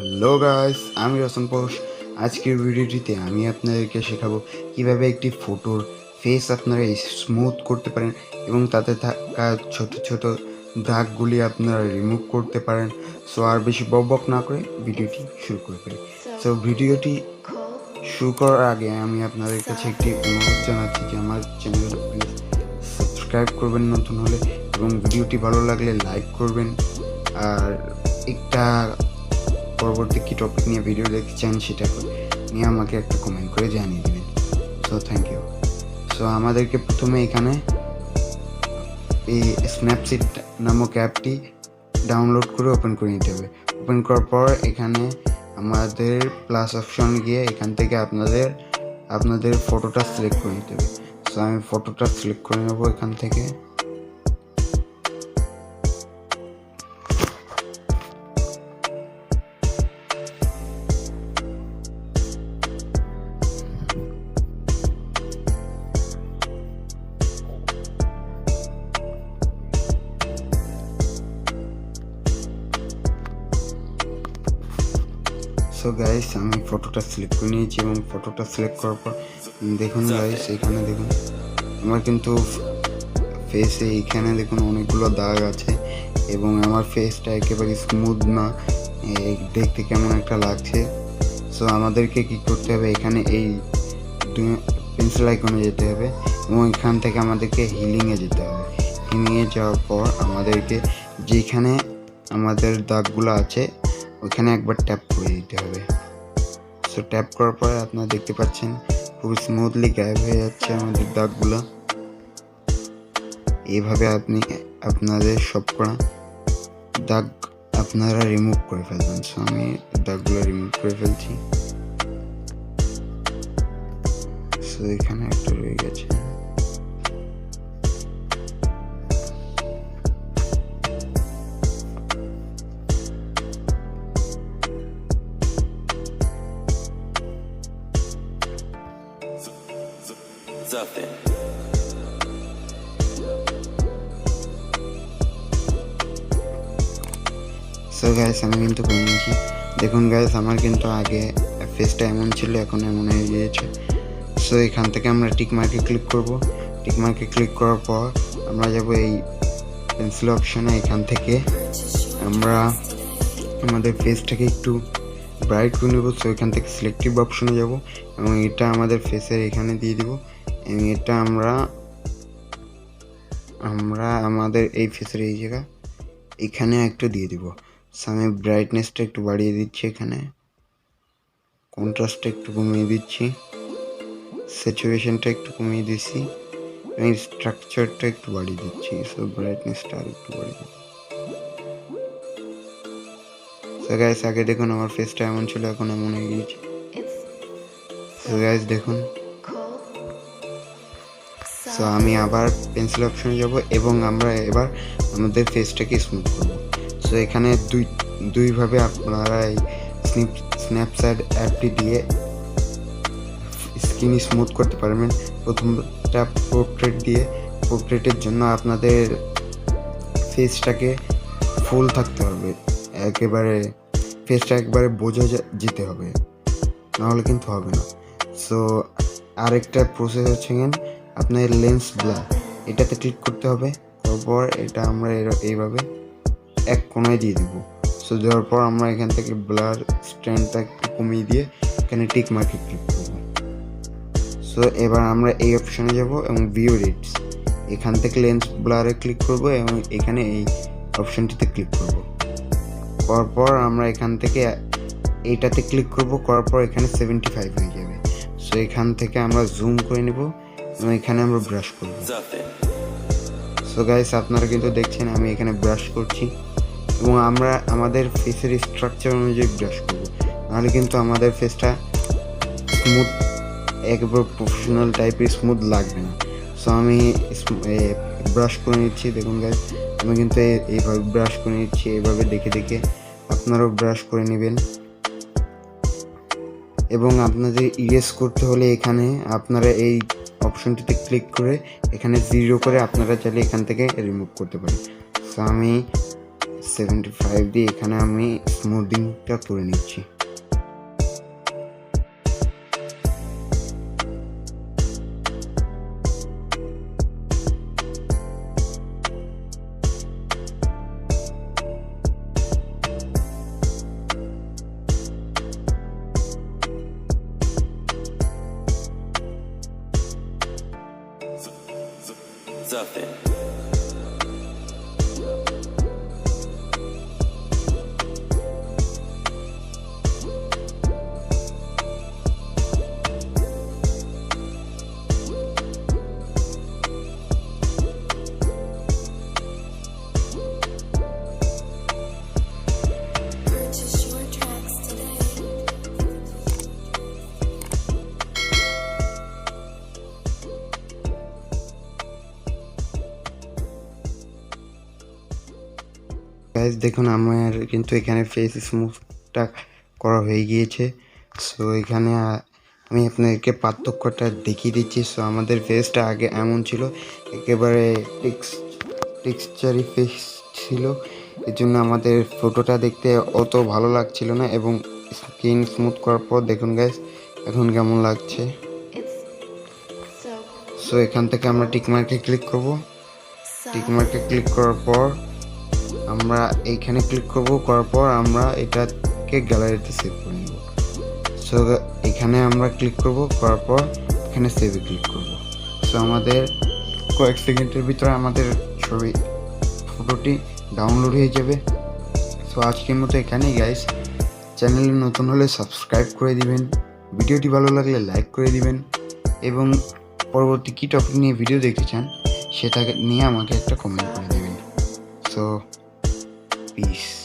Hello guys, আমি রহসান পরশ। আজকের ভিডিওটিতে আমি আপনাদেরকে শেখাবো কিভাবে একটি ফটোর ফেস আপনারা স্মুথ করতে পারেন এবং তাতে থাকা ছোট ছোট দাগগুলি আপনারা রিমুভ করতে পারেন। সো আর বেশি বকবক না করে ভিডিওটি শুরু করে ফেলি। সো ভিডিওটি শুরু করার আগে আমি আপনাদের কাছে একটি অনুরোধ জানাচ্ছি যে আমার চ্যানেলটা প্লিজ সাবস্ক্রাইব করবেন নতুন হলে, এবং ভিডিওটি ভালো লাগলে লাইক করবেন। আর একটা পরবর্তী কী টপিক নিয়ে ভিডিও দেখতে চান সেটা নিয়ে আমাকে একটা কমেন্ট করে জানিয়ে দেবেন। So thank you. সো আমাদেরকে প্রথমে এখানে এই স্ন্যাপসিড নামক অ্যাপটি ডাউনলোড করে ওপেন করে নিতে হবে। ওপেন করার পর এখানে আমাদের প্লাস অপশন গিয়ে এখান থেকে আপনাদের ফটোটা সিলেক্ট করে নিতে হবে। সো আমি ফটোটা সিলেক্ট করে নেব এখান থেকে। সো গাইস, আমি ফটোটা সিলেক্ট করে নিয়েছি এবং ফটোটা সিলেক্ট করার পর দেখুন গাইস, এখানে দেখুন আমার কিন্তু ফেসে এইখানে দেখুন অনেকগুলো দাগ আছে এবং আমার ফেসটা একেবারে স্মুথ না, দেখতে কেমন একটা লাগছে। সো আমাদেরকে কি করতে হবে, এখানে এই পেন্সিল আইকনে যেতে হবে এবং এখান থেকে আমাদেরকে হিলিংয়ে যেতে হবে। হিলিংয়ে যাওয়ার পর আমাদেরকে যেখানে আমাদের দাগগুলো আছে ওখানে একবার ট্যাপ করে দিতে হবে। সো ট্যাপ করার পরে আপনারা দেখতে পাচ্ছেন খুব স্মুথলি গায়েব হয়ে যাচ্ছে আমাদের দাগগুলো। এইভাবে আপনি আপনাদের সবকটা দাগ আপনারা রিমুভ করে ফেলবেন। সো আমি দাগগুলো রিমুভ করে ফেলছি। সো এখানে একটা রয়ে গেছে। সো গাইস, আমি কিন্তু করে নিয়েছি। দেখুন গাইস, আমার কিন্তু আগে ফেসটা এমন ছিল, এখন এমন হয়ে গিয়েছে। সো এখান থেকে আমরা টিক মার্কে ক্লিক করব। টিক মার্কে ক্লিক করার পর আমরা যাব এই পেন্সিল অপশনে। এখান থেকে আমরা আমাদের ফেসটাকে একটু ব্রাইট করে নেব। সো এখান থেকে সিলেক্টিভ অপশনে যাব এবং এটা আমাদের ফেসের এখানে দিয়ে দিব এবং এটা আমরা আমাদের এই ফেসের এই জায়গা এখানে একটু দিয়ে দিব। সো আমি ব্রাইটনেসটা একটু বাড়িয়ে দিচ্ছি, এখানে কন্ট্রাস্টটা একটু কমিয়ে দিচ্ছি, স্যাচুরেশনটা একটু কমিয়ে দিচ্ছি এবং স্ট্রাকচারটা একটু বাড়িয়ে দিচ্ছি। সো ব্রাইটনেসটা আর একটু বাড়িয়ে দিচ্ছি। সো গাইস, আগে দেখুন আমার ফেসটা এমন ছিল, এখন এমন হয়ে গিয়েছে। সো গাইস দেখুন। সো আমি আবার পেন্সিল অপশনে যাব এবং আমরা এবার আমাদের ফেসটাকে স্মুথ করব। সো এখানে দুইভাবে আপনারা এই স্ন্যাপস্যাড অ্যাপটি দিয়ে স্কিন স্মুথ করতে পারবেন। প্রথমটা পোর্ট্রেট দিয়ে। পোর্ট্রেটের জন্য আপনাদের ফেসটাকে ফুল থাকতে হবে, একেবারে ফেসটা একবারে বোঝা যেতে হবে, নাহলে কিন্তু হবে না। সো আরেকটা প্রসেস হচ্ছে আপনার লেন্স ব্লার, এটাতে ক্লিক করতে হবে। তারপর এটা আমরা এইভাবে এক কোণায় দিয়ে দেবো। সো দেওয়ার পর আমরা এখান থেকে ব্লার স্ট্যান্ডটা একটু কমিয়ে দিয়ে এখানে টিক মার্কে ক্লিক করব। সো এবার আমরা এই অপশানে যাব এবং ভিউ রেটস, এখান থেকে লেন্স ব্লারে ক্লিক করব এবং এখানে এই অপশানটিতে ক্লিক করব। করার পর আমরা এখান থেকে এইটাতে ক্লিক করব। করার পর এখানে 75 হয়ে যাবে। সো এখান থেকে আমরা জুম করে নেব এবং এখানে আমরা ব্রাশ করব। সো গাইস, আপনারা কিন্তু দেখছেন আমি এখানে ব্রাশ করছি এবং আমরা আমাদের ফেসের স্ট্রাকচার অনুযায়ী ব্রাশ করব, নাহলে কিন্তু আমাদের ফেসটা স্মুথ একেবারে প্রফেশনাল টাইপের স্মুথ লাগবে না। সো আমি ব্রাশ করে নিচ্ছি। দেখুন গাইস, আমি কিন্তু এইভাবে ব্রাশ করে নিচ্ছি। এইভাবে দেখে দেখে আপনারাও ব্রাশ করে নেবেন। এবং আপনাদের ইরেজ করতে হলে এখানে আপনারা এই অপশনটিতে ক্লিক করে এখানে 0 করে আপনারা চাইলে এখান থেকে রিমুভ করতে পারেন। সো আমি 75 দিয়ে এখানে আমি স্মুথিংটা করে নিচ্ছি। Something. গাইস দেখুন আমার কিন্তু এখানে ফেস স্মুথটা করা হয়ে গিয়েছে। সো এখানে আমি আপনাদেরকে পার্থক্যটা দেখিয়ে দিচ্ছি। সো আমাদের ফেসটা আগে এমন ছিল, একেবারে টেক্সচারি ফেস ছিল, এর জন্য আমাদের ফটোটা দেখতে অত ভালো লাগছিল না। এবং স্কিন স্মুথ করার পর দেখুন গাইস এখন কেমন লাগছে। সো এখান থেকে আমরা টিকমার্কে ক্লিক করব। টিকমার্কে ক্লিক করার পর আমরা এইখানে ক্লিক করার পর আমরা এটাকে গ্যালারিতে সেভ করে নেব। সো এখানে আমরা ক্লিক করার পর এখানে সেভে ক্লিক করব। সো আমাদের কয়েক সেকেন্ডের ভিতরে আমাদের ফটোটি ডাউনলোড হয়ে যাবে। সো আজকের মতো এখানেই গাইস। চ্যানেলে নতুন হলে সাবস্ক্রাইব করে দিবেন, ভিডিওটি ভালো লাগলে লাইক করে দিবেন এবং পরবর্তী কী টপিক নিয়ে ভিডিও দেখতে চান সেটা নিয়ে আমাকে একটা কমেন্ট করে দেবেন। So peace.